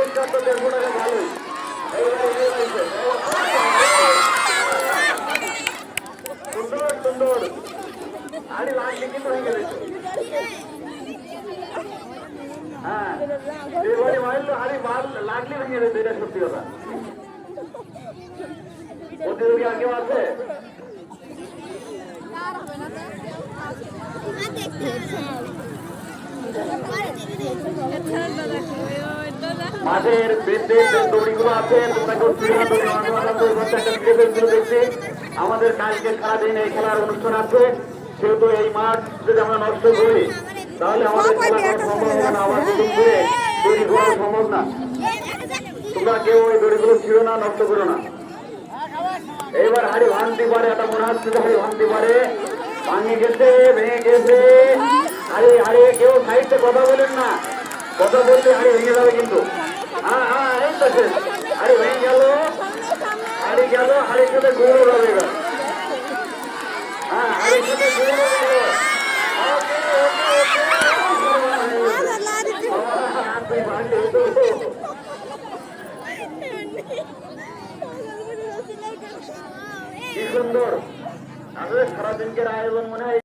পুরস্কার তো 150 টাকা ভালোই। সুন্দর সুন্দর আরে লাগলে কিন্তু হয়ে গেলে হ্যাঁ এবারে মারলো আরে মাল লাগলে ভেঙে যেত এটা সত্যি কথা প্রতিযোগী আগে আছে মাঠের বেদের যে দড়িগুলো আছে তোমরা কেউ দেখছি আমাদের কালকে সারাদিন এই খেলার অনুষ্ঠান আছে সেহেতু এই মাঠ যদি আমরা নষ্ট করি তাহলে আমাদের খেলা করা সম্ভব হবে না আবার নতুন করে তৈরি করা সম্ভব না তোমরা কেউ ওই দড়িগুলো ছিল না নষ্ট করো না এবার হাড়ি ভাঙতে পারে এটা মনে হচ্ছে যে হাড়ি ভাঙতে পারে ভাঙে গেছে ভেঙে গেছে আরে আরে কেউ সাইডে কথা বলেন না কথা বললে হাড়ি ভেঙে যাবে কিন্তু হ্যাঁ হ্যাঁ এই তো হাড়ি ভেঙে গেল হাড়ির সাথে ঘুরে যাবে এবার হ্যাঁ হাড়ির সাথে ঘুরে যাবে কি সুন্দর আসলে সারাদিনকের আয়োজন মনে হয়